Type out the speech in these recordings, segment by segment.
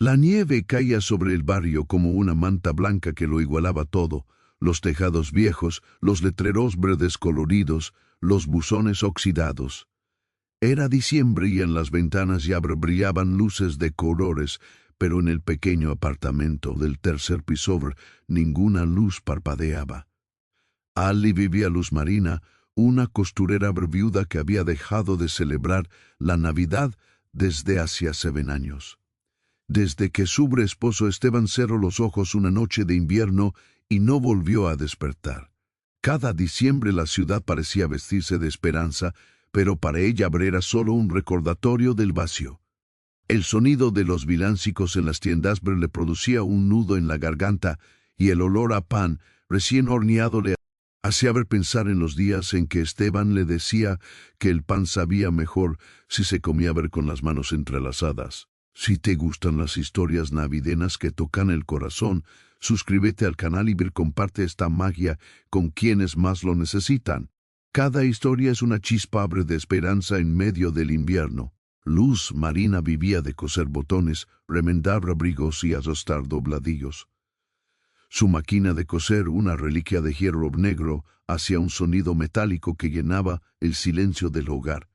La nieve caía sobre el barrio como una manta blanca que lo igualaba todo: los tejados viejos, los letreros verdes coloridos, los buzones oxidados. Era diciembre y en las ventanas ya brillaban luces de colores, pero en el pequeño apartamento del tercer piso ninguna luz parpadeaba. Allí vivía Luz Marina, una costurera viuda que había dejado de celebrar la Navidad desde hacía 7 años. Desde que su esposo Esteban cerró los ojos una noche de invierno y no volvió a despertar. Cada diciembre la ciudad parecía vestirse de esperanza, pero para ella era solo un recordatorio del vacío. El sonido de los villancicos en las tiendas le producía un nudo en la garganta, y el olor a pan recién horneado le hacía pensar en los días en que Esteban le decía que el pan sabía mejor si se comía con las manos entrelazadas. Si te gustan las historias navideñas que tocan el corazón, suscríbete al canal y comparte esta magia con quienes más lo necesitan. Cada historia es una chispa de esperanza en medio del invierno. Luz Marina vivía de coser botones, remendar abrigos y ajustar dobladillos. Su máquina de coser, una reliquia de hierro negro, hacía un sonido metálico que llenaba el silencio del hogar.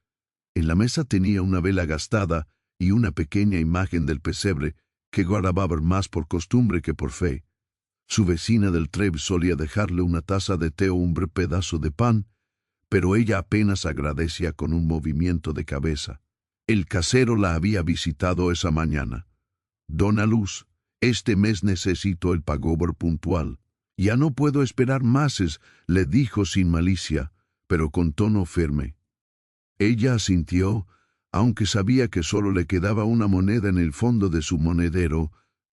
En la mesa tenía una vela gastada y una pequeña imagen del pesebre que guardaba más por costumbre que por fe. Su vecina del Trev solía dejarle una taza de té o un pedazo de pan, pero ella apenas agradecía con un movimiento de cabeza. El casero la había visitado esa mañana. «Dona Luz, este mes necesito el pago puntual. Ya no puedo esperar más», le dijo sin malicia, pero con tono firme. Ella asintió, aunque sabía que solo le quedaba una moneda en el fondo de su monedero,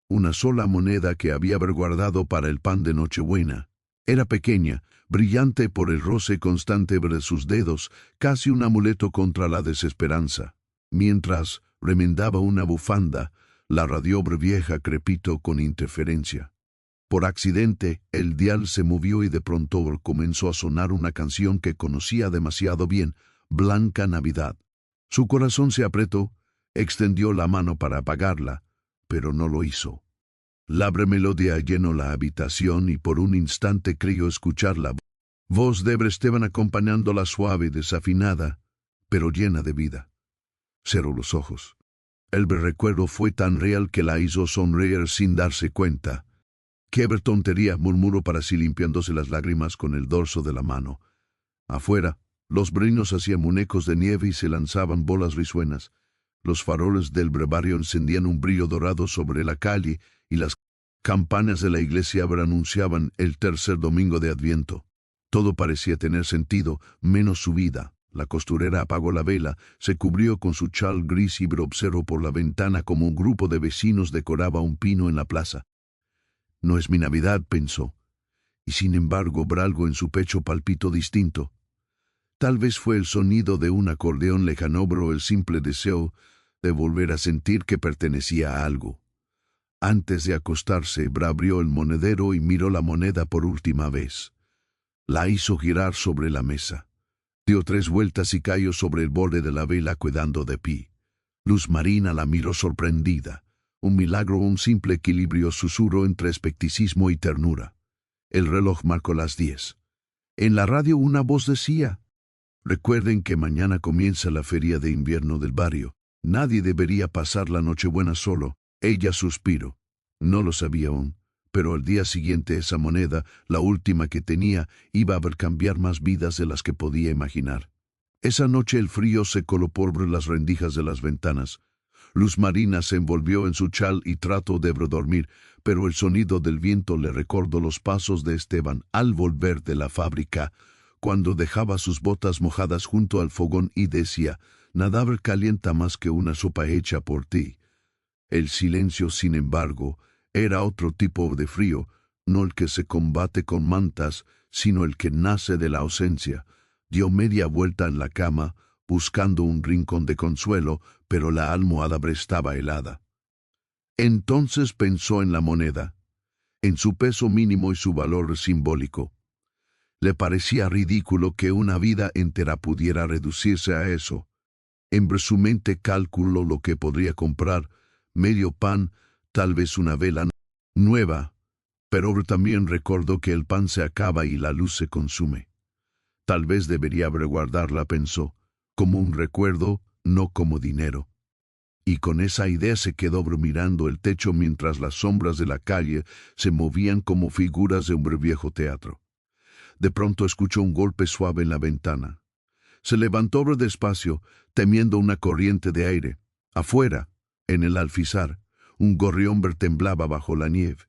una sola moneda que había guardado para el pan de Nochebuena. Era pequeña, brillante por el roce constante de sus dedos, casi un amuleto contra la desesperanza. Mientras remendaba una bufanda, la radiobra vieja crepitó con interferencia. Por accidente, el dial se movió y de pronto comenzó a sonar una canción que conocía demasiado bien: Blanca Navidad. Su corazón se apretó, extendió la mano para apagarla, pero no lo hizo. La melodía llenó la habitación y por un instante creyó escuchar la voz de Esteban acompañándola suave y desafinada, pero llena de vida. Cerró los ojos. El recuerdo fue tan real que la hizo sonreír sin darse cuenta. «Qué tontería», murmuró para sí limpiándose las lágrimas con el dorso de la mano. Afuera, los brinos hacían muñecos de nieve y se lanzaban bolas risueñas. Los faroles del brevario encendían un brillo dorado sobre la calle y las campanas de la iglesia anunciaban el tercer domingo de Adviento. Todo parecía tener sentido, menos su vida. La costurera apagó la vela, se cubrió con su chal gris y observó por la ventana como un grupo de vecinos decoraba un pino en la plaza. «No es mi Navidad», pensó, y sin embargo algo en su pecho palpitó distinto. Tal vez fue el sonido de un acordeón lejano o el simple deseo de volver a sentir que pertenecía a algo. Antes de acostarse, abrió el monedero y miró la moneda por última vez. La hizo girar sobre la mesa. Dio 3 vueltas y cayó sobre el borde de la vela quedando de pie. Luz Marina la miró sorprendida. Un milagro, un simple equilibrio, susurró entre escepticismo y ternura. El reloj marcó las 10. En la radio una voz decía: «Recuerden que mañana comienza la feria de invierno del barrio. Nadie debería pasar la Nochebuena solo». Ella suspiró. No lo sabía aún, pero al día siguiente esa moneda, la última que tenía, iba a cambiar más vidas de las que podía imaginar. Esa noche el frío se coló por las rendijas de las ventanas. Luz Marina se envolvió en su chal y trató de dormir, pero el sonido del viento le recordó los pasos de Esteban al volver de la fábrica, cuando dejaba sus botas mojadas junto al fogón y decía: «Nada calienta más que una sopa hecha por ti». El silencio, sin embargo, era otro tipo de frío, no el que se combate con mantas, sino el que nace de la ausencia. Dio media vuelta en la cama, buscando un rincón de consuelo, pero la almohada estaba helada. Entonces pensó en la moneda, en su peso mínimo y su valor simbólico. Le parecía ridículo que una vida entera pudiera reducirse a eso. En su mente calculó lo que podría comprar: medio pan, tal vez una vela nueva, pero también recordó que el pan se acaba y la luz se consume. Tal vez debería guardarla, pensó, como un recuerdo, no como dinero. Y con esa idea se quedó mirando el techo mientras las sombras de la calle se movían como figuras de un viejo teatro. De pronto escuchó un golpe suave en la ventana. Se levantó despacio, temiendo una corriente de aire. Afuera, en el alfizar, un gorrión temblaba bajo la nieve.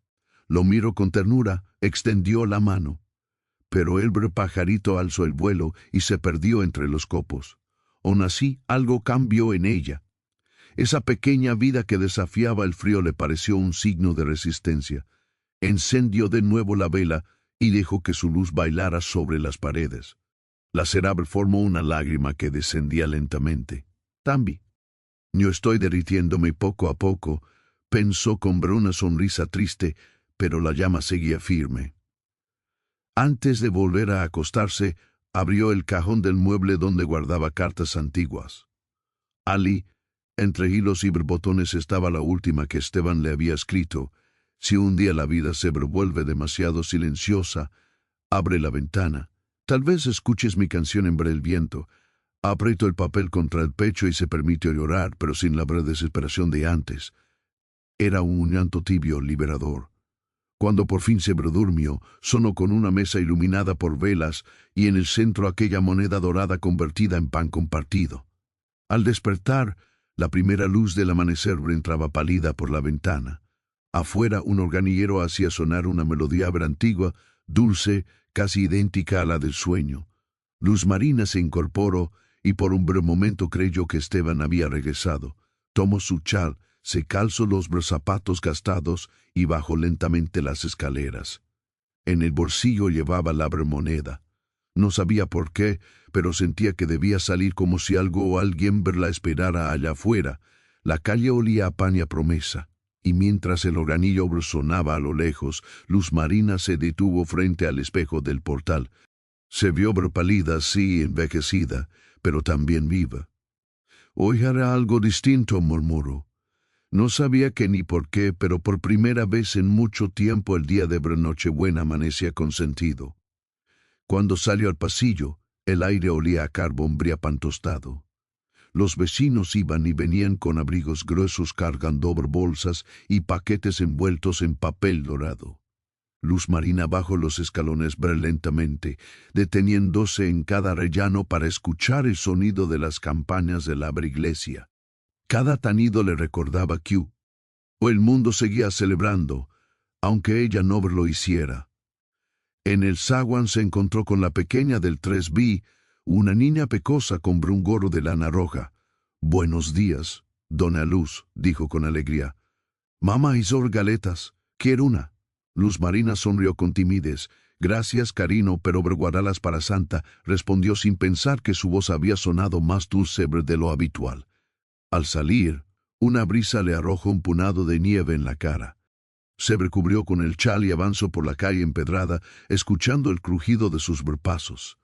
Lo miró con ternura, extendió la mano. Pero el pajarito alzó el vuelo y se perdió entre los copos. Aun así, algo cambió en ella. Esa pequeña vida que desafiaba el frío le pareció un signo de resistencia. Encendió de nuevo la vela y dejó que su luz bailara sobre las paredes. La cerable formó una lágrima que descendía lentamente. Tambi. Yo estoy derritiéndome poco a poco, pensó con una sonrisa triste, pero la llama seguía firme. Antes de volver a acostarse, abrió el cajón del mueble donde guardaba cartas antiguas. Ali, entre hilos y borbotones, estaba la última que Esteban le había escrito. Si un día la vida se vuelve demasiado silenciosa, abre la ventana. Tal vez escuches mi canción en el viento. Apretó el papel contra el pecho y se permitió llorar, pero sin la desesperación de antes. Era un llanto tibio, liberador. Cuando por fin se durmió, sonó con una mesa iluminada por velas y en el centro aquella moneda dorada convertida en pan compartido. Al despertar, la primera luz del amanecer entraba pálida por la ventana. Afuera, un organillero hacía sonar una melodía antigua, dulce, casi idéntica a la del sueño. Luz Marina se incorporó y por un breve momento creyó que Esteban había regresado. Tomó su chal, se calzó los zapatos gastados y bajó lentamente las escaleras. En el bolsillo llevaba la moneda. No sabía por qué, pero sentía que debía salir, como si algo o alguien la esperara allá afuera. La calle olía a pan y a promesa, y mientras el organillo sonaba a lo lejos, Luz Marina se detuvo frente al espejo del portal. Se vio pálida, sí, envejecida, pero también viva. Hoy hará algo distinto, murmuró. No sabía qué ni por qué, pero por primera vez en mucho tiempo el día de Nochebuena amanecía con sentido. Cuando salió al pasillo, el aire olía a carbón pan tostado. Los vecinos iban y venían con abrigos gruesos cargando bolsas y paquetes envueltos en papel dorado. Luz Marina bajó los escalones lentamente, deteniéndose en cada rellano para escuchar el sonido de las campanas de la iglesia. Cada tanido le recordaba que el mundo seguía celebrando, aunque ella no lo hiciera. En el zaguán se encontró con la pequeña del 3B, una niña pecosa con un gorro de lana roja. «Buenos días, dona Luz», dijo con alegría. «Mamá hizo galetas. ¿Quiere una?» Luz Marina sonrió con timidez. «Gracias, cariño, pero guardalas para Santa», respondió sin pensar que su voz había sonado más dulce de lo habitual. Al salir, una brisa le arrojó un puñado de nieve en la cara. Se recubrió con el chal y avanzó por la calle empedrada, escuchando el crujido de sus pasos.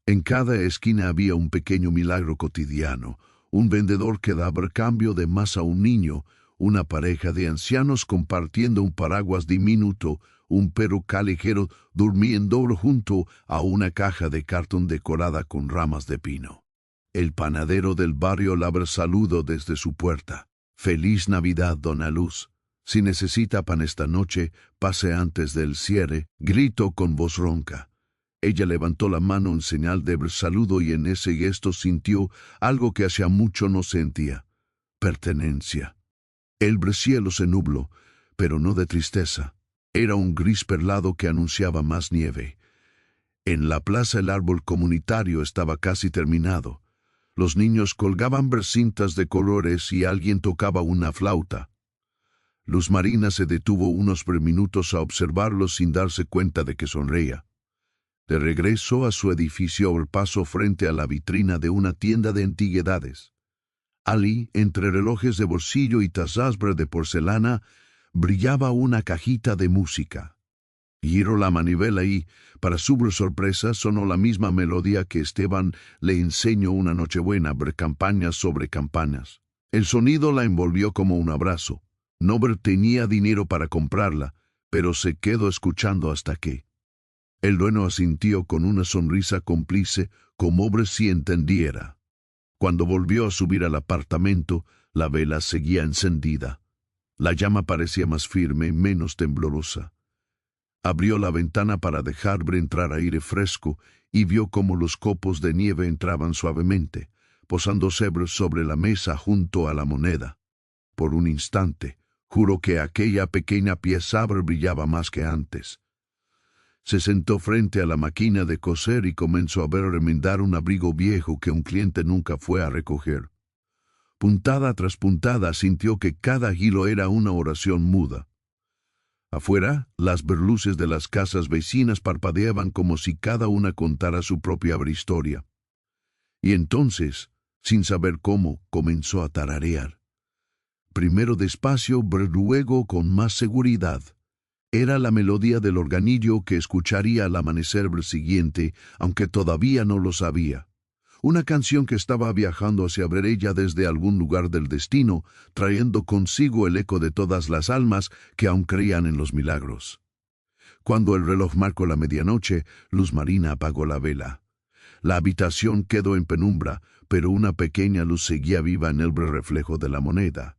En cada esquina había un pequeño milagro cotidiano, un vendedor que daba cambio de más a un niño, una pareja de ancianos compartiendo un paraguas diminuto, un perro callejero durmiendo junto a una caja de cartón decorada con ramas de pino. El panadero del barrio labra saludo desde su puerta. «Feliz Navidad, dona Luz. Si necesita pan esta noche, pase antes del cierre», gritó con voz ronca. Ella levantó la mano en señal de saludo y en ese gesto sintió algo que hacía mucho no sentía: pertenencia. El cielo se nubló, pero no de tristeza. Era un gris perlado que anunciaba más nieve. En la plaza el árbol comunitario estaba casi terminado. Los niños colgaban cintas de colores y alguien tocaba una flauta. Luz Marina se detuvo unos minutos a observarlos sin darse cuenta de que sonreía. De regreso a su edificio, pasó frente a la vitrina de una tienda de antigüedades. Ali, entre relojes de bolsillo y tazas de porcelana, brillaba una cajita de música. Giró la manivela y, para su sorpresa, sonó la misma melodía que Esteban le enseñó una Nochebuena, campañas sobre campañas. El sonido la envolvió como un abrazo. Norbert tenía dinero para comprarla, pero se quedó escuchando hasta que. El dueño asintió con una sonrisa cómplice, como hombre si entendiera. Cuando volvió a subir al apartamento, la vela seguía encendida. La llama parecía más firme, menos temblorosa. Abrió la ventana para dejar entrar aire fresco y vio cómo los copos de nieve entraban suavemente, posándose sobre la mesa junto a la moneda. Por un instante, juró que aquella pequeña pieza brillaba más que antes. Se sentó frente a la máquina de coser y comenzó a ver remendar un abrigo viejo que un cliente nunca fue a recoger. Puntada tras puntada sintió que cada hilo era una oración muda. Afuera, las luces de las casas vecinas parpadeaban como si cada una contara su propia historia. Y entonces, sin saber cómo, comenzó a tararear. Primero despacio, luego con más seguridad. Era la melodía del organillo que escucharía al amanecer siguiente, aunque todavía no lo sabía. Una canción que estaba viajando hacia ella desde algún lugar del destino, trayendo consigo el eco de todas las almas que aún creían en los milagros. Cuando el reloj marcó la medianoche, Luz Marina apagó la vela. La habitación quedó en penumbra, pero una pequeña luz seguía viva en el reflejo de la moneda.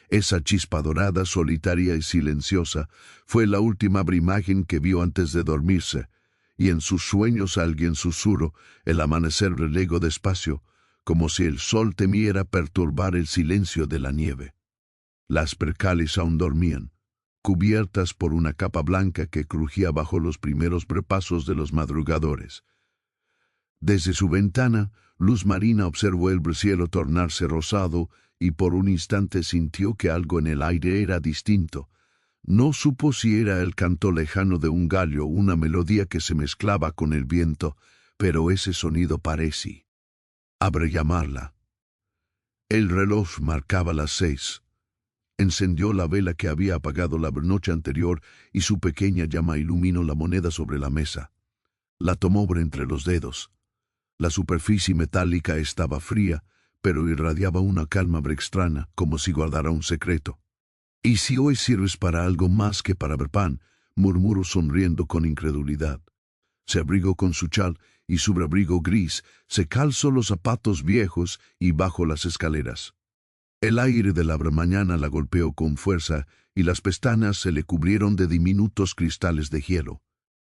Esa chispa dorada, solitaria y silenciosa, fue la última imagen que vio antes de dormirse, y en sus sueños alguien susurró, el amanecer relegó despacio, como si el sol temiera perturbar el silencio de la nieve. Las percales aún dormían, cubiertas por una capa blanca que crujía bajo los primeros pasos de los madrugadores. Desde su ventana, Luz Marina observó el cielo tornarse rosado y por un instante sintió que algo en el aire era distinto. No supo si era el canto lejano de un gallo o una melodía que se mezclaba con el viento, pero ese sonido parecía llamarla. El reloj marcaba las 6. Encendió la vela que había apagado la noche anterior y su pequeña llama iluminó la moneda sobre la mesa. La tomó entre los dedos. La superficie metálica estaba fría, pero irradiaba una calma extraña, como si guardara un secreto. «¿Y si hoy sirves para algo más que para ver pan?», murmuró sonriendo con incredulidad. Se abrigó con su chal y su abrigo gris, se calzó los zapatos viejos y bajó las escaleras. El aire de la mañana la golpeó con fuerza y las pestañas se le cubrieron de diminutos cristales de hielo.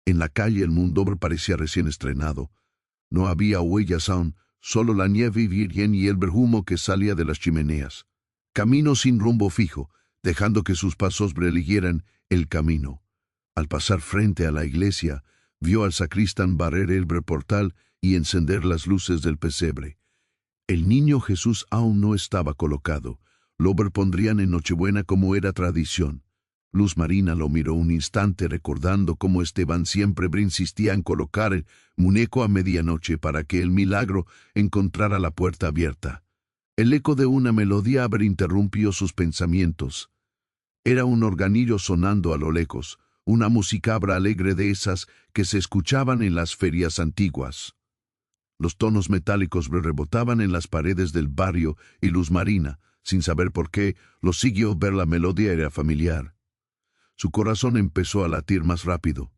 En la calle el mundo parecía recién estrenado. No había huellas aún, solo la nieve virgen y el humo que salía de las chimeneas. Caminó sin rumbo fijo, dejando que sus pasos eligieran el camino. Al pasar frente a la iglesia, vio al sacristán barrer el portal y encender las luces del pesebre. El niño Jesús aún no estaba colocado. Lo pondrían en Nochebuena como era tradición. Luz Marina lo miró un instante recordando cómo Esteban siempre insistía en colocar el muñeco a medianoche para que el milagro encontrara la puerta abierta. El eco de una melodía interrumpió sus pensamientos. Era un organillo sonando a lo lejos, una musicabra alegre de esas que se escuchaban en las ferias antiguas. Los tonos metálicos rebotaban en las paredes del barrio y Luz Marina, sin saber por qué, lo siguió ver la melodía era familiar. Su corazón empezó a latir más rápido.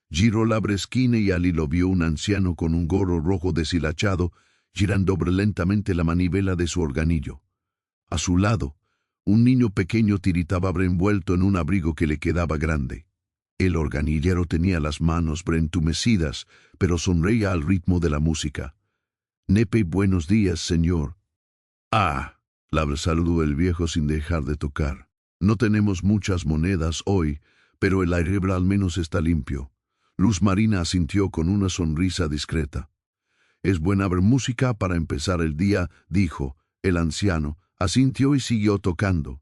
Giró la esquina y allí lo vio un anciano con un gorro rojo deshilachado, girando lentamente la manivela de su organillo. A su lado, un niño pequeño tiritaba envuelto en un abrigo que le quedaba grande. El organillero tenía las manos entumecidas, pero sonreía al ritmo de la música. «Nepe, buenos días, señor». «Ah», la saludó el viejo sin dejar de tocar. «No tenemos muchas monedas hoy, pero el aire al menos está limpio». Luz Marina asintió con una sonrisa discreta. «Es buena música para empezar el día», dijo. El anciano asintió y siguió tocando.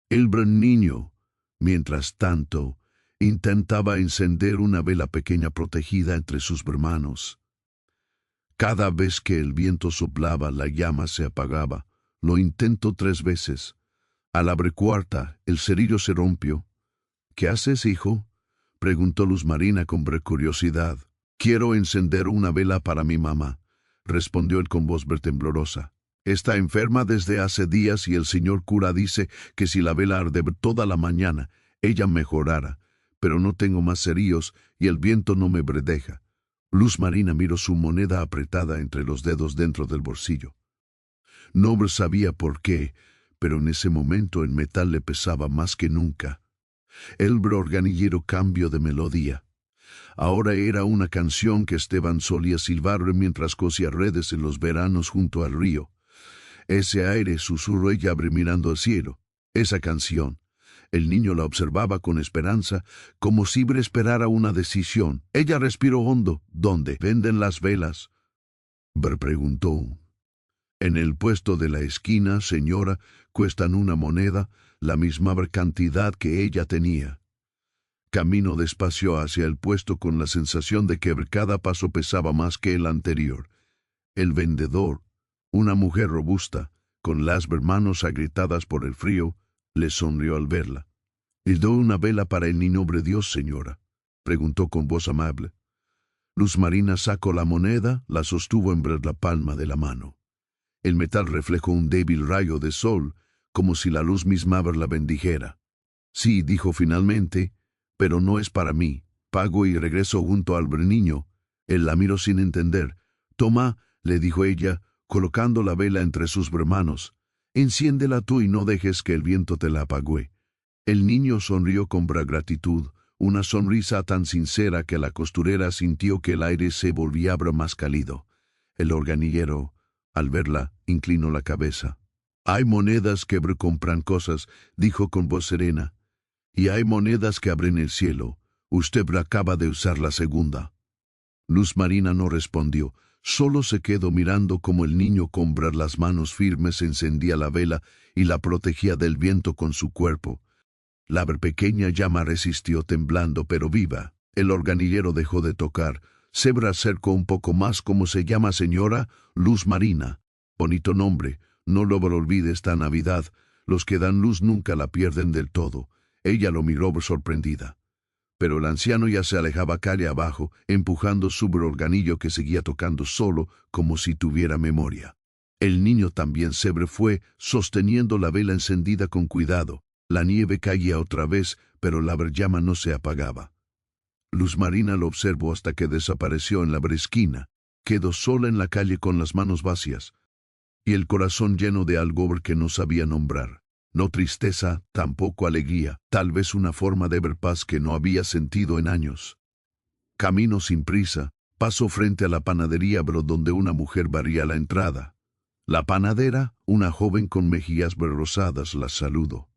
El niño, mientras tanto, intentaba encender una vela pequeña protegida entre sus manos. Cada vez que el viento soplaba, la llama se apagaba. Lo intentó 3 veces. A la cuarta, el cerillo se rompió. «¿Qué haces, hijo?», preguntó Luz Marina con curiosidad. «Quiero encender una vela para mi mamá», respondió él con voz temblorosa. Está enferma desde hace días y el señor cura dice que si la vela arde toda la mañana, ella mejorará. Pero no tengo más cerillos y el viento no me bredeja. Luz Marina miró su moneda apretada entre los dedos dentro del bolsillo. No sabía por qué, pero en ese momento el metal le pesaba más que nunca. El organillero cambió de melodía. Ahora era una canción que Esteban solía silbar mientras cosía redes en los veranos junto al río. Ese aire, susurró ella mirando al cielo. Esa canción. El niño la observaba con esperanza, como si esperara una decisión. Ella respiró hondo. ¿Dónde venden las velas? Preguntó. En el puesto de la esquina, señora, cuestan una moneda, la misma cantidad que ella tenía. Caminó despacio hacia el puesto con la sensación de que cada paso pesaba más que el anterior. El vendedor, una mujer robusta, con las manos agrietadas por el frío, le sonrió al verla. ¿Le doy una vela para el niño de Dios, señora?, preguntó con voz amable. Luz Marina sacó la moneda, la sostuvo en la palma de la mano. El metal reflejó un débil rayo de sol, como si la luz misma la bendijera. Sí, dijo finalmente, pero no es para mí. Pago y regreso junto al niño. Él la miró sin entender. Toma, le dijo ella, colocando la vela entre sus manos. Enciéndela tú y no dejes que el viento te la apague. El niño sonrió con gratitud, una sonrisa tan sincera que la costurera sintió que el aire se volvía más cálido. El organillero, al verla, inclinó la cabeza. Hay monedas que compran cosas, dijo con voz serena. Y hay monedas que abren el cielo. Usted acaba de usar la segunda. Luz Marina no respondió. Solo se quedó mirando como el niño con las manos firmes encendía la vela y la protegía del viento con su cuerpo. La pequeña llama resistió temblando pero viva. El organillero dejó de tocar. Se acercó un poco más. ¿Cómo se llama, señora? Luz Marina. Bonito nombre. No lo olvide esta Navidad. Los que dan luz nunca la pierden del todo. Ella lo miró sorprendida. Pero el anciano ya se alejaba calle abajo, empujando su organillo que seguía tocando solo, como si tuviera memoria. El niño también se fue, sosteniendo la vela encendida con cuidado. La nieve caía otra vez, pero la llama no se apagaba. Luz Marina lo observó hasta que desapareció en la esquina. Quedó sola en la calle con las manos vacías, y el corazón lleno de algo que no sabía nombrar. No tristeza, tampoco alegría, tal vez una forma de ver paz que no había sentido en años. Caminó sin prisa, pasó frente a la panadería donde una mujer barría la entrada. La panadera, una joven con mejillas rosadas, la saludó.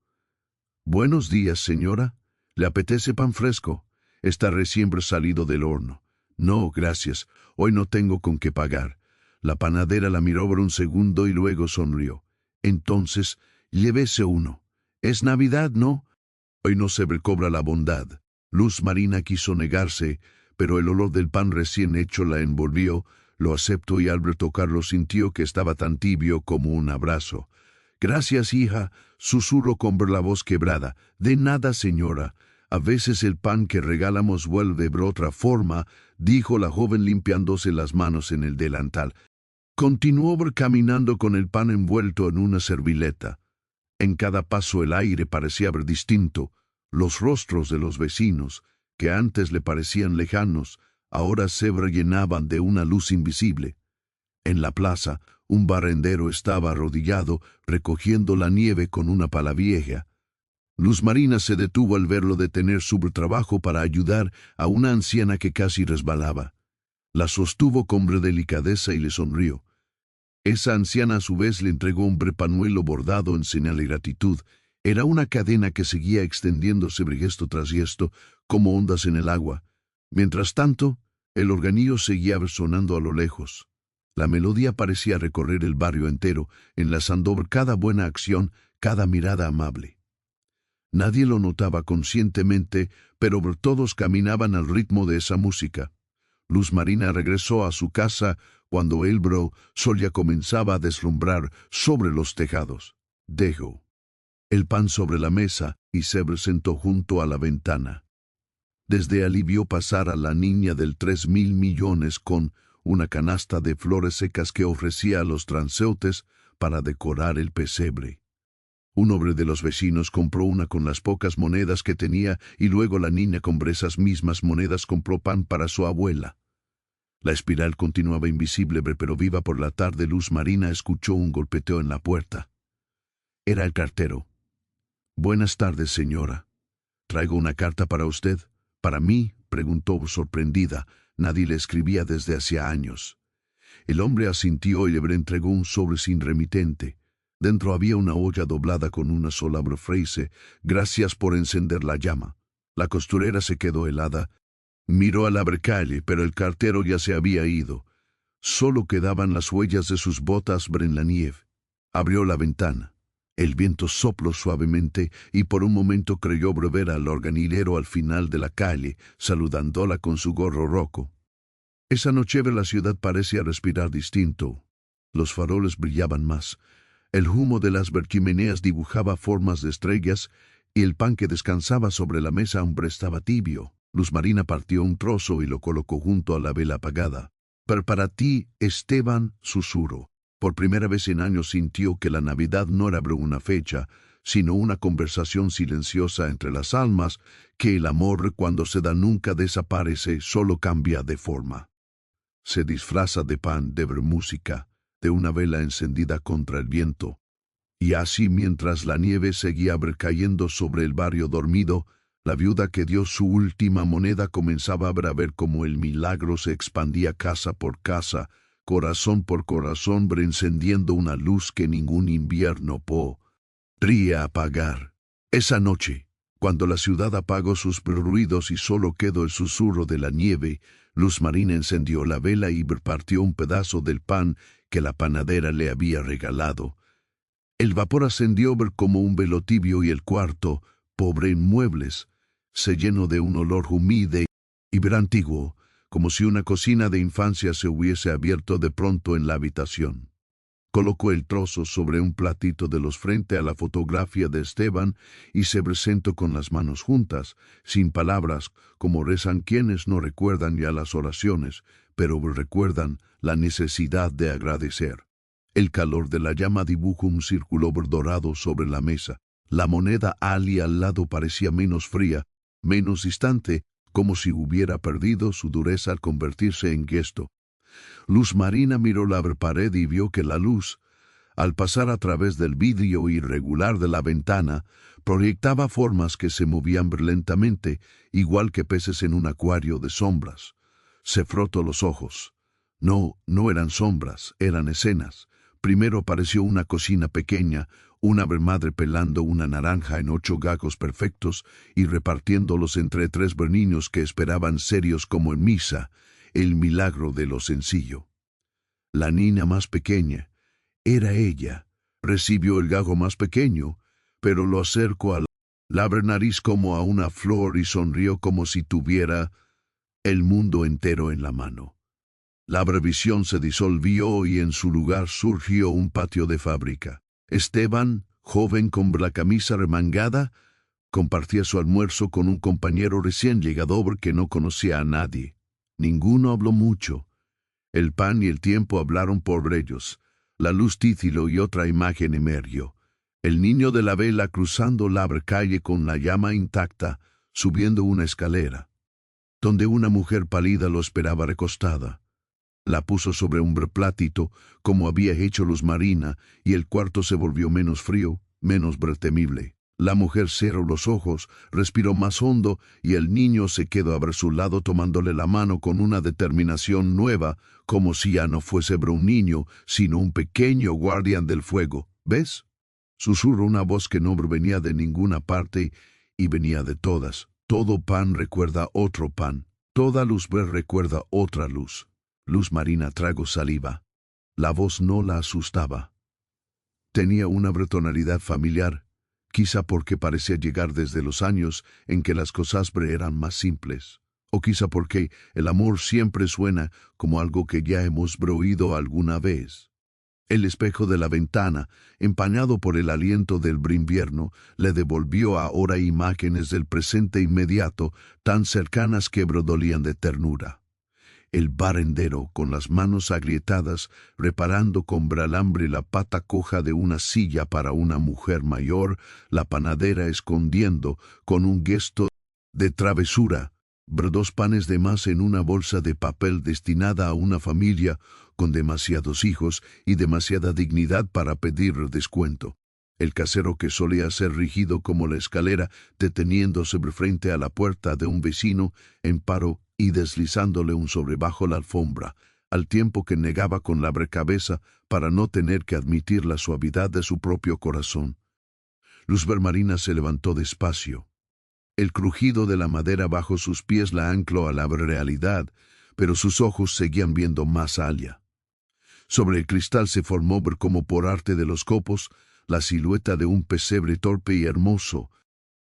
«Buenos días, señora. ¿Le apetece pan fresco? Está recién salido del horno». «No, gracias. Hoy no tengo con qué pagar». La panadera la miró por un segundo y luego sonrió. «Entonces, llévese uno. Es Navidad, ¿no? Hoy no se recobra la bondad». Luz Marina quiso negarse, pero el olor del pan recién hecho la envolvió, lo aceptó y al tocarlo sintió que estaba tan tibio como un abrazo. «Gracias, hija», susurró con la voz quebrada. «De nada, señora. A veces el pan que regalamos vuelve de otra forma», dijo la joven limpiándose las manos en el delantal. Continuó caminando con el pan envuelto en una servileta. En cada paso el aire parecía distinto. Los rostros de los vecinos, que antes le parecían lejanos, ahora se llenaban de una luz invisible. En la plaza, un barrendero estaba arrodillado, recogiendo la nieve con una pala vieja. Luz Marina se detuvo al verlo detener su trabajo para ayudar a una anciana que casi resbalaba. La sostuvo con delicadeza y le sonrió. Esa anciana a su vez le entregó un pañuelo bordado en señal de gratitud. Era una cadena que seguía extendiéndose gesto tras gesto, como ondas en el agua. Mientras tanto, el organillo seguía sonando a lo lejos. La melodía parecía recorrer el barrio entero, enlazando cada buena acción, cada mirada amable. Nadie lo notaba conscientemente, pero todos caminaban al ritmo de esa música. Luz Marina regresó a su casa cuando el sol ya comenzaba a deslumbrar sobre los tejados. Dejó el pan sobre la mesa y se sentó junto a la ventana. Desde allí vio pasar a la niña del 3.000 millones con una canasta de flores secas que ofrecía a los transeúntes para decorar el pesebre. Un hombre de los vecinos compró una con las pocas monedas que tenía y luego la niña con esas mismas monedas compró pan para su abuela. La espiral continuaba invisible pero viva por la tarde. Luz Marina escuchó un golpeteo en la puerta. Era el cartero. «Buenas tardes, señora. ¿Traigo una carta para usted?» «¿Para mí?», preguntó sorprendida. Nadie le escribía desde hacía años. El hombre asintió y le entregó un sobre sin remitente. Dentro había una olla doblada con una sola frase. «Gracias por encender la llama». La costurera se quedó helada. Miró a la calle, pero el cartero ya se había ido. Solo quedaban las huellas de sus botas en la nieve. Abrió la ventana. El viento sopló suavemente y por un momento creyó ver al organilero al final de la calle, saludándola con su gorro rojo. Esa noche la ciudad parecía respirar distinto. Los faroles brillaban más. El humo de las chimeneas dibujaba formas de estrellas y el pan que descansaba sobre la mesa aún estaba tibio. Luz Marina partió un trozo y lo colocó junto a la vela apagada. «Pero para ti, Esteban», susurró. Por primera vez en años sintió que la Navidad no era una fecha, sino una conversación silenciosa entre las almas, que el amor cuando se da nunca desaparece, solo cambia de forma. Se disfraza de pan, de música, de una vela encendida contra el viento. Y así mientras la nieve seguía cayendo sobre el barrio dormido, la viuda que dio su última moneda comenzaba a ver cómo el milagro se expandía casa por casa, corazón por corazón, encendiendo una luz que ningún invierno podría apagar. Esa noche, cuando la ciudad apagó sus ruidos y solo quedó el susurro de la nieve, Luz Marina encendió la vela y partió un pedazo del pan que la panadera le había regalado. El vapor ascendió como un velo tibio y el cuarto, pobre en muebles, se llenó de un olor humilde y antiguo, como si una cocina de infancia se hubiese abierto de pronto en la habitación. Colocó el trozo sobre un platito de los frente a la fotografía de Esteban y se presentó con las manos juntas, sin palabras, como rezan quienes no recuerdan ya las oraciones, pero recuerdan la necesidad de agradecer. El calor de la llama dibujó un círculo dorado sobre la mesa. La moneda al lado parecía menos fría, menos distante, como si hubiera perdido su dureza al convertirse en gesto. Luz Marina miró la pared y vio que la luz, al pasar a través del vidrio irregular de la ventana, proyectaba formas que se movían lentamente, igual que peces en un acuario de sombras. Se frotó los ojos. No eran sombras, eran escenas. Primero apareció una cocina pequeña, una madre pelando una naranja en 8 gajos perfectos y repartiéndolos entre 3 niños que esperaban serios como en misa, el milagro de lo sencillo. La niña más pequeña, era ella, recibió el gajo más pequeño, pero lo acercó a la nariz como a una flor y sonrió como si tuviera el mundo entero en la mano. La visión se disolvió y en su lugar surgió un patio de fábrica. Esteban, joven con la camisa remangada, compartía su almuerzo con un compañero recién llegado que no conocía a nadie. Ninguno habló mucho. El pan y el tiempo hablaron por ellos. La luz tícilo y otra imagen emergió. El niño de la vela cruzando la calle con la llama intacta, subiendo una escalera, donde una mujer pálida lo esperaba recostada. La puso sobre un platito, como había hecho Luz Marina, y el cuarto se volvió menos frío, menos temible. La mujer cerró los ojos, respiró más hondo, y el niño se quedó a su lado tomándole la mano con una determinación nueva, como si ya no fuese un niño, sino un pequeño guardián del fuego. ¿Ves? Susurró una voz que no venía de ninguna parte y venía de todas. Todo pan recuerda otro pan. Toda luz recuerda otra luz. Luz Marina tragó saliva. La voz no la asustaba. Tenía una tonalidad familiar, quizá porque parecía llegar desde los años en que las cosas eran más simples, o quizá porque el amor siempre suena como algo que ya hemos oído alguna vez. El espejo de la ventana, empañado por el aliento del invierno, le devolvió ahora imágenes del presente inmediato, tan cercanas que dolían de ternura. El barrendero, con las manos agrietadas, reparando con alambre la pata coja de una silla para una mujer mayor, la panadera escondiendo, con un gesto de travesura, 2 panes de más en una bolsa de papel destinada a una familia con demasiados hijos y demasiada dignidad para pedir descuento. El casero, que solía ser rígido como la escalera, deteniéndose frente a la puerta de un vecino, en paro y deslizándole un sobre bajo la alfombra, al tiempo que negaba con la cabeza para no tener que admitir la suavidad de su propio corazón. Luzbel Marina se levantó despacio. El crujido de la madera bajo sus pies la ancló a la realidad, pero sus ojos seguían viendo más allá. Sobre el cristal se formó, como por arte de los copos, la silueta de un pesebre torpe y hermoso,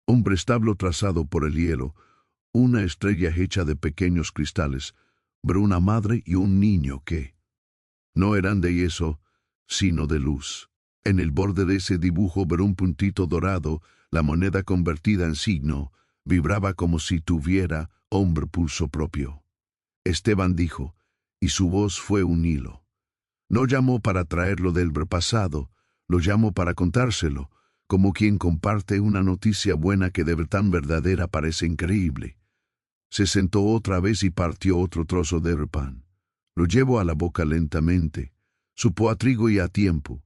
un establo trazado por el hielo, una estrella hecha de pequeños cristales, una madre y un niño que no eran de yeso, sino de luz. En el borde de ese dibujo, un puntito dorado, la moneda convertida en signo, vibraba como si tuviera hombre pulso propio. Esteban dijo, y su voz fue un hilo. No llamó para traerlo del pasado, lo llamó para contárselo, como quien comparte una noticia buena que de tan verdadera parece increíble. Se sentó otra vez y partió otro trozo de pan. Lo llevó a la boca lentamente. Supo a trigo y a tiempo.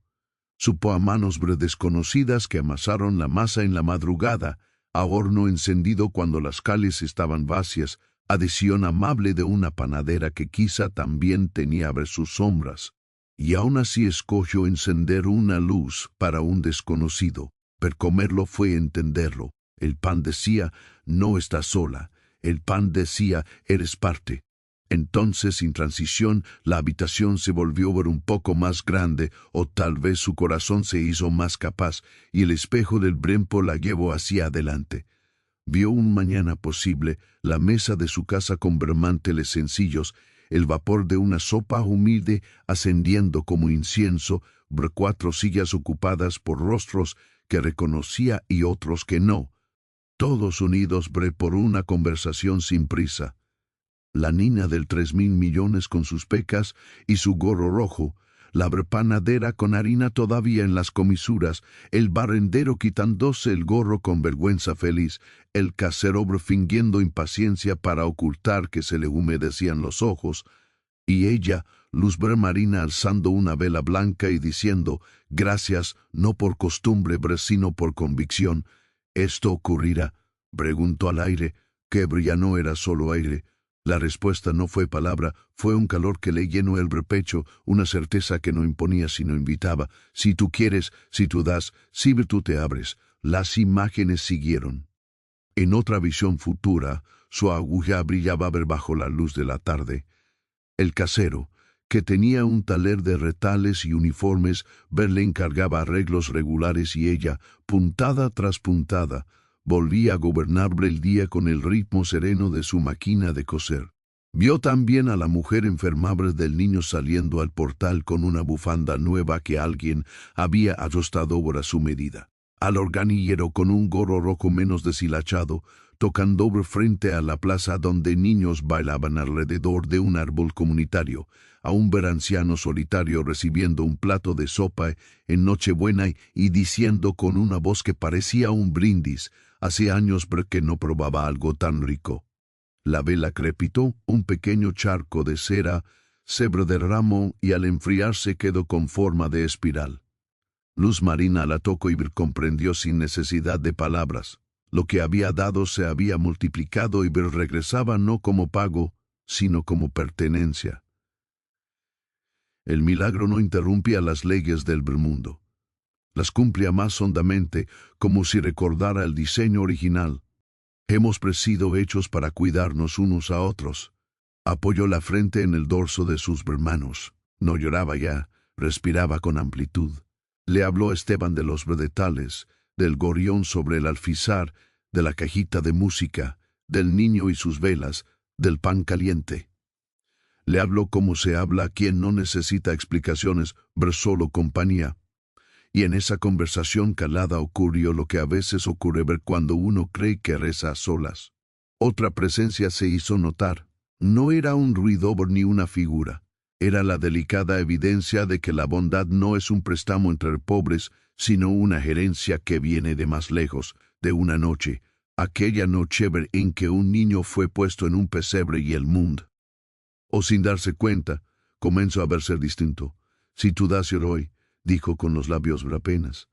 Supo a manos desconocidas que amasaron la masa en la madrugada, a horno encendido cuando las calles estaban vacías, adhesión amable de una panadera que quizá también tenía sus sombras. Y aún así escogió encender una luz para un desconocido. Per comerlo fue entenderlo. El pan decía, no estás sola. El pan decía, eres parte. Entonces, sin transición, la habitación se volvió un poco más grande, o tal vez su corazón se hizo más capaz, y el espejo del brempo la llevó hacia adelante. Vio un mañana posible, la mesa de su casa con manteles sencillos, el vapor de una sopa humilde ascendiendo como incienso, 4 sillas ocupadas por rostros que reconocía y otros que no, todos unidos por una conversación sin prisa. La niña del 3.000 millones con sus pecas y su gorro rojo, la panadera con harina todavía en las comisuras, el barrendero quitándose el gorro con vergüenza feliz, el casero fingiendo impaciencia para ocultar que se le humedecían los ojos, y ella, Luzbel Marina, alzando una vela blanca y diciendo, gracias, no por costumbre, sino por convicción. ¿Esto ocurrirá? Preguntó al aire, que ya no era solo aire. La respuesta no fue palabra, fue un calor que le llenó el pecho, una certeza que no imponía sino invitaba. Si tú quieres, si tú das, si tú te abres. Las imágenes siguieron. En otra visión futura, su aguja brillaba bajo la luz de la tarde. El casero, que tenía un taller de retales y uniformes, le encargaba arreglos regulares y ella, puntada tras puntada, volvía a gobernarle el día con el ritmo sereno de su máquina de coser. Vio también a la mujer enfermable del niño saliendo al portal con una bufanda nueva que alguien había ajustado a su medida. Al organillero con un gorro rojo menos deshilachado, tocando frente a la plaza donde niños bailaban alrededor de un árbol comunitario, a un anciano solitario recibiendo un plato de sopa en Nochebuena y diciendo con una voz que parecía un brindis, hace años que no probaba algo tan rico. La vela crepitó, un pequeño charco de cera se derramó y al enfriarse quedó con forma de espiral. Luz Marina la tocó y comprendió sin necesidad de palabras. Lo que había dado se había multiplicado y regresaba no como pago, sino como pertenencia. El milagro no interrumpía las leyes del mundo. Las cumplía más hondamente, como si recordara el diseño original. Hemos sido hechos para cuidarnos unos a otros. Apoyó la frente en el dorso de sus manos. No lloraba ya, respiraba con amplitud. Le habló Esteban de los vegetales, del gorrión sobre el alfizar, de la cajita de música, del niño y sus velas, del pan caliente. Le habló como se habla a quien no necesita explicaciones, solo compañía. Y en esa conversación calada ocurrió lo que a veces ocurre cuando uno cree que reza a solas. Otra presencia se hizo notar. No era un ruido ni una figura. Era la delicada evidencia de que la bondad no es un préstamo entre pobres, sino una gerencia que viene de más lejos, de una noche, aquella noche en que un niño fue puesto en un pesebre y el mundo. O sin darse cuenta, comenzó a verse distinto. Si tú das hoy, dijo con los labios apenas.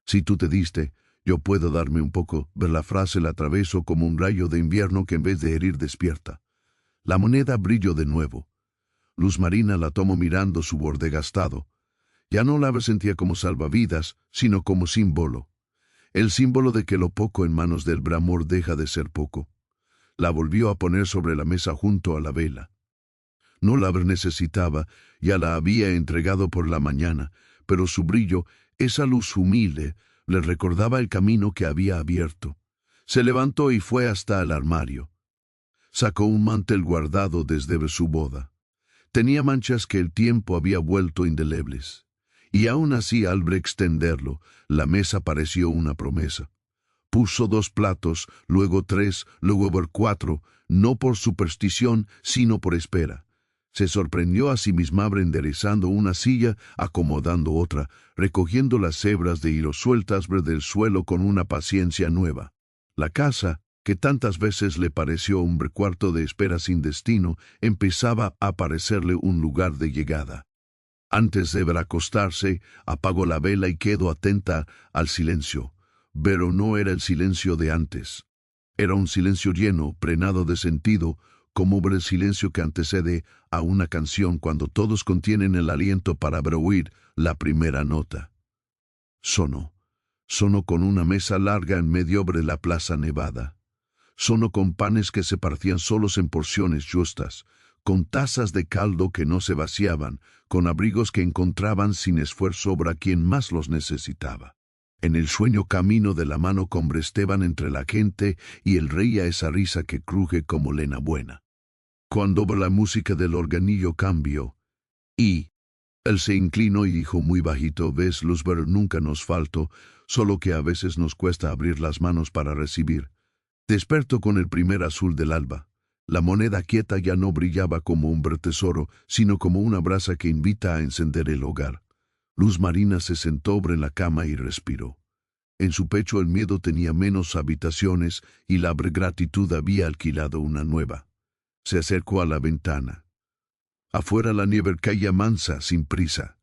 Si tú te diste, yo puedo darme un poco. Ver la frase la atravesó como un rayo de invierno que en vez de herir despierta. La moneda brilló de nuevo. Luz Marina la tomó mirando su borde gastado. Ya no la sentía como salvavidas, sino como símbolo. El símbolo de que lo poco en manos del amor deja de ser poco. La volvió a poner sobre la mesa junto a la vela. No la necesitaba, ya la había entregado por la mañana, pero su brillo, esa luz humilde, le recordaba el camino que había abierto. Se levantó y fue hasta el armario. Sacó un mantel guardado desde su boda. Tenía manchas que el tiempo había vuelto indelebles. Y aún así, al extenderlo, la mesa pareció una promesa. Puso 2 platos, luego 3, luego 4, no por superstición, sino por espera. Se sorprendió a sí misma enderezando una silla, acomodando otra, recogiendo las hebras de hilo sueltas del suelo con una paciencia nueva. La casa, que tantas veces le pareció un cuarto de espera sin destino, empezaba a parecerle un lugar de llegada. Antes de acostarse, apagó la vela y quedó atenta al silencio. Pero no era el silencio de antes. Era un silencio lleno, prenado de sentido, como el silencio que antecede a una canción cuando todos contienen el aliento para oír la primera nota. Sonó con una mesa larga en medio de la plaza nevada. Sonó con panes que se partían solos en porciones justas, con tazas de caldo que no se vaciaban, con abrigos que encontraban sin esfuerzo a quien más los necesitaba. En el sueño camino de la mano combresteban entre la gente y él reía esa risa que cruje como lena buena. Cuando la música del organillo cambió, y él se inclinó y dijo muy bajito: ves, Luzbel, nunca nos faltó, solo que a veces nos cuesta abrir las manos para recibir. Despertó con el primer azul del alba. La moneda quieta ya no brillaba como un tesoro, sino como una brasa que invita a encender el hogar. Luz Marina se sentó en la cama y respiró. En su pecho el miedo tenía menos habitaciones y la gratitud había alquilado una nueva. Se acercó a la ventana. Afuera la nieve caía mansa, sin prisa.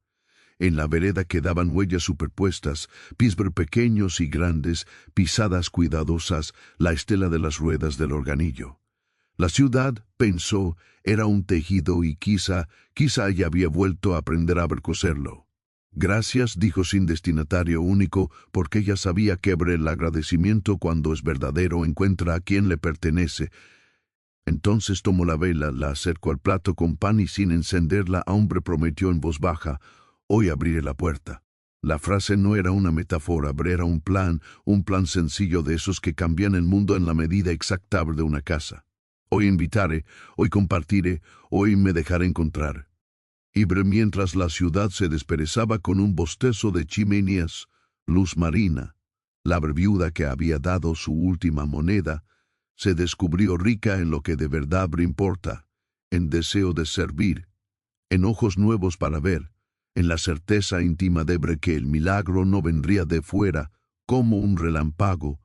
En la vereda quedaban huellas superpuestas, pies pequeños y grandes, pisadas cuidadosas, la estela de las ruedas del organillo. La ciudad, pensó, era un tejido y quizá ella había vuelto a aprender a coserlo. Gracias, dijo sin destinatario único, porque ella sabía que el agradecimiento cuando es verdadero encuentra a quien le pertenece. Entonces tomó la vela, la acercó al plato con pan y sin encenderla a hombre prometió en voz baja: hoy abriré la puerta. La frase no era una metáfora, era un plan sencillo de esos que cambian el mundo en la medida exacta de una casa. Hoy invitaré, hoy compartiré, hoy me dejaré encontrar. Y mientras la ciudad se desperezaba con un bostezo de chimeneas, Luz Marina, la viuda que había dado su última moneda, se descubrió rica en lo que de verdad importa, en deseo de servir, en ojos nuevos para ver, en la certeza íntima de que el milagro no vendría de fuera como un relámpago,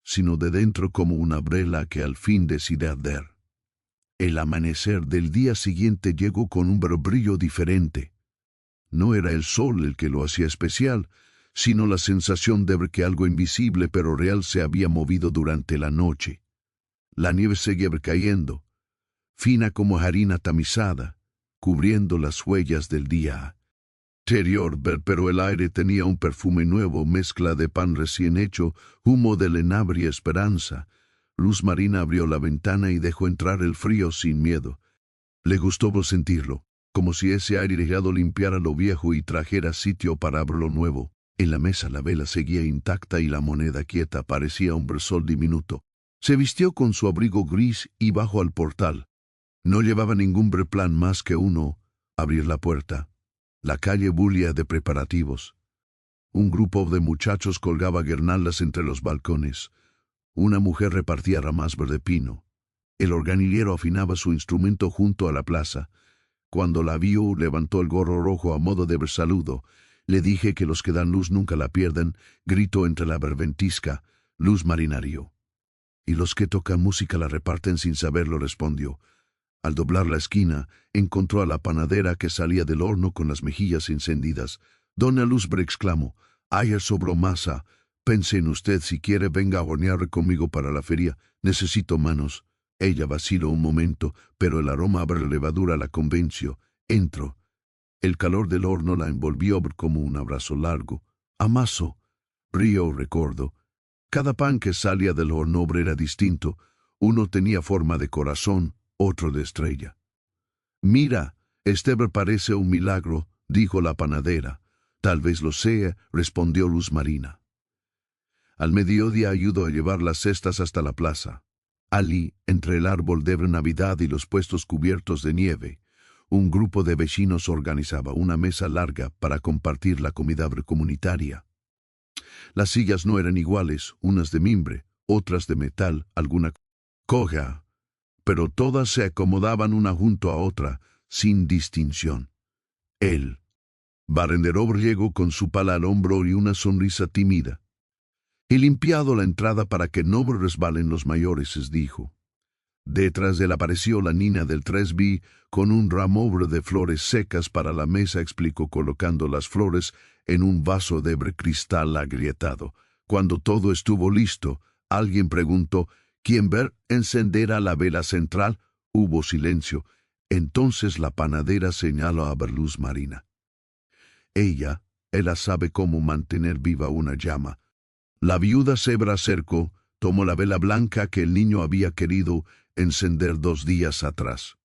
sino de dentro como una vela que al fin decide arder. El amanecer del día siguiente llegó con un brillo diferente. No era el sol el que lo hacía especial, sino la sensación de que algo invisible pero real se había movido durante la noche. La nieve seguía cayendo, fina como harina tamizada, cubriendo las huellas del día anterior, pero el aire tenía un perfume nuevo, mezcla de pan recién hecho, humo de lenabria esperanza. Luz Marina abrió la ventana y dejó entrar el frío sin miedo. Le gustó sentirlo, como si ese aire llegado limpiara lo viejo y trajera sitio para lo nuevo. En la mesa la vela seguía intacta y la moneda quieta parecía un sol diminuto. Se vistió con su abrigo gris y bajó al portal. No llevaba ningún plan más que uno: abrir la puerta. La calle bullía de preparativos. Un grupo de muchachos colgaba guirnaldas entre los balcones. Una mujer repartía ramas de pino. El organillero afinaba su instrumento junto a la plaza. Cuando la vio, levantó el gorro rojo a modo de saludo. Le dije que los que dan luz nunca la pierden, gritó entre la berventisca, luz marinario. Y los que tocan música la reparten sin saberlo, respondió. Al doblar la esquina, encontró a la panadera que salía del horno con las mejillas encendidas. Doña Luzbre exclamó, ayer sobró masa. Pense en usted, si quiere venga a hornear conmigo para la feria. Necesito manos. Ella vaciló un momento, pero el aroma a levadura la convenció. Entró. El calor del horno la envolvió como un abrazo largo. Amaso. Río recuerdo. Cada pan que salía del horno era distinto. Uno tenía forma de corazón, otro de estrella. Mira, este parece un milagro, dijo la panadera. Tal vez lo sea, respondió Luz Marina. Al mediodía ayudó a llevar las cestas hasta la plaza. Allí, entre el árbol de Navidad y los puestos cubiertos de nieve, un grupo de vecinos organizaba una mesa larga para compartir la comida comunitaria. Las sillas no eran iguales, unas de mimbre, otras de metal, alguna coja, pero todas se acomodaban una junto a otra, sin distinción. El barrendero llegó con su pala al hombro y una sonrisa tímida. He limpiado la entrada para que no resbalen los mayores, dijo. Detrás de él apareció la niña del 3B con un ramo de flores secas para la mesa, explicó colocando las flores en un vaso de cristal agrietado. Cuando todo estuvo listo, alguien preguntó, ¿quién ver encender a la vela central? Hubo silencio. Entonces la panadera señaló a Luz Marina. Ella sabe cómo mantener viva una llama. La viuda se acercó, tomó la vela blanca que el niño había querido encender 2 días atrás.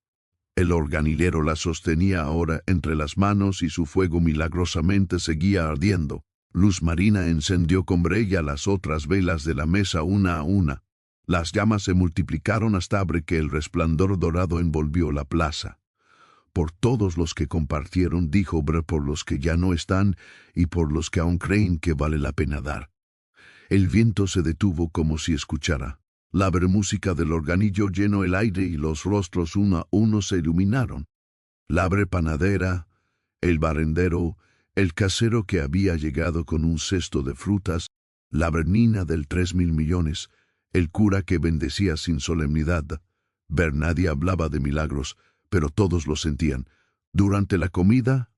El organillero la sostenía ahora entre las manos y su fuego milagrosamente seguía ardiendo. Luz Marina encendió con brea las otras velas de la mesa una a una. Las llamas se multiplicaron hasta que el resplandor dorado envolvió la plaza. Por todos los que compartieron, dijo, por los que ya no están y por los que aún creen que vale la pena dar. El viento se detuvo como si escuchara. La música del organillo llenó el aire y los rostros uno a uno se iluminaron. La panadera, el barrendero, el casero que había llegado con un cesto de frutas, la nina del 3.000 millones, el cura que bendecía sin solemnidad. Nadie hablaba de milagros, pero todos lo sentían. Durante la comida,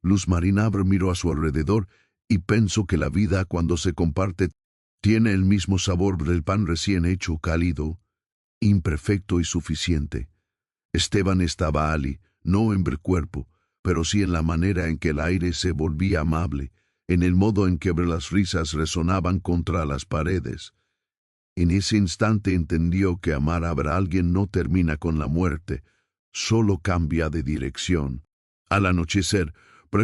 Luz Marina miró a su alrededor y pensó que la vida, cuando se comparte, tiene el mismo sabor del pan recién hecho, cálido, imperfecto y suficiente. Esteban estaba allí, no en el cuerpo, pero sí en la manera en que el aire se volvía amable, en el modo en que las risas resonaban contra las paredes. En ese instante entendió que amar a alguien no termina con la muerte, solo cambia de dirección. Al anochecer,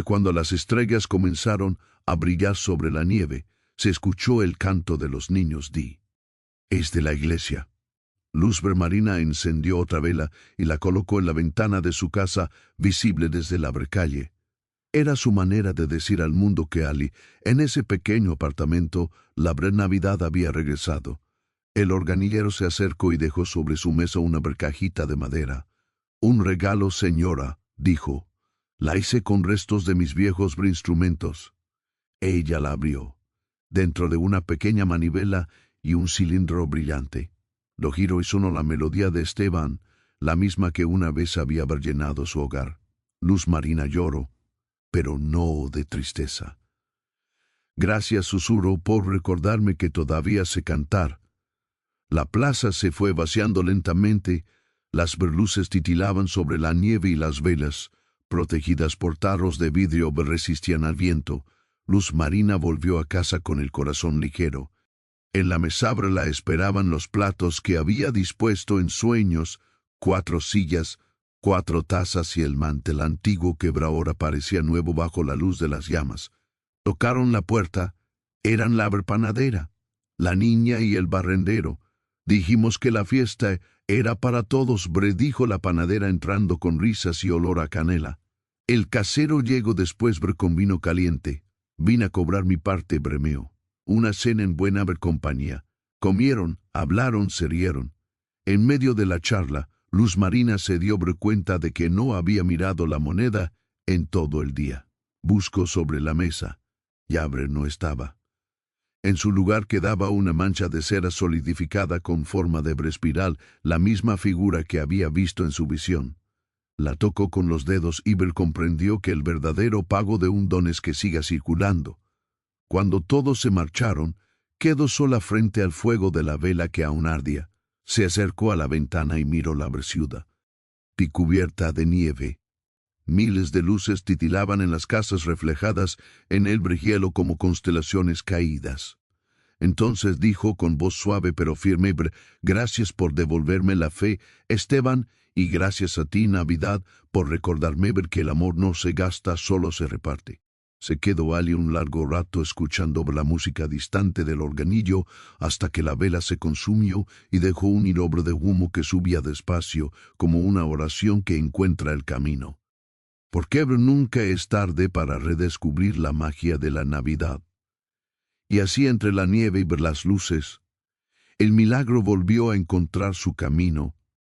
cuando las estrellas comenzaron a brillar sobre la nieve, se escuchó el canto de los niños. Es de la iglesia. Luz Marina encendió otra vela y la colocó en la ventana de su casa, visible desde la calle. Era su manera de decir al mundo que allí, en ese pequeño apartamento, la Navidad había regresado. El organillero se acercó y dejó sobre su mesa una cajita de madera. Un regalo, señora, dijo. La hice con restos de mis viejos instrumentos. Ella la abrió. Dentro de una pequeña manivela y un cilindro brillante. Lo giró y sonó la melodía de Esteban, la misma que una vez había llenado su hogar. Luz Marina lloró, pero no de tristeza. Gracias, susurró, por recordarme que todavía sé cantar. La plaza se fue vaciando lentamente, las luces titilaban sobre la nieve y las velas, protegidas por tarros de vidrio, resistían al viento. Luz Marina volvió a casa con el corazón ligero. En la mesabra la esperaban los platos que había dispuesto en sueños, 4 sillas, 4 tazas y el mantel antiguo que ahora parecía nuevo bajo la luz de las llamas. Tocaron la puerta. Eran la panadera, la niña y el barrendero. Dijimos que la fiesta era para todos, dijo la panadera entrando con risas y olor a canela. El casero llegó después con vino caliente. Vine a cobrar mi parte, bremeó. Una cena en buena compañía. Comieron, hablaron, se rieron. En medio de la charla, Luz Marina se dio cuenta de que no había mirado la moneda en todo el día. Buscó sobre la mesa. Yabre no estaba. En su lugar quedaba una mancha de cera solidificada con forma de espiral, la misma figura que había visto en su visión. La tocó con los dedos y Bel comprendió que el verdadero pago de un don es que siga circulando. Cuando todos se marcharon, quedó sola frente al fuego de la vela que aún ardía. Se acercó a la ventana y miró la ciudad, cubierta de nieve. Miles de luces titilaban en las casas reflejadas en el hielo como constelaciones caídas. Entonces dijo con voz suave pero firme: «Gracias por devolverme la fe, Esteban, y gracias a ti, Navidad, por recordarme que el amor no se gasta, solo se reparte». Se quedó allí un largo rato escuchando la música distante del organillo hasta que la vela se consumió y dejó un hilo de humo que subía despacio como una oración que encuentra el camino. Porque nunca es tarde para redescubrir la magia de la Navidad. Y así entre la nieve y las luces, el milagro volvió a encontrar su camino,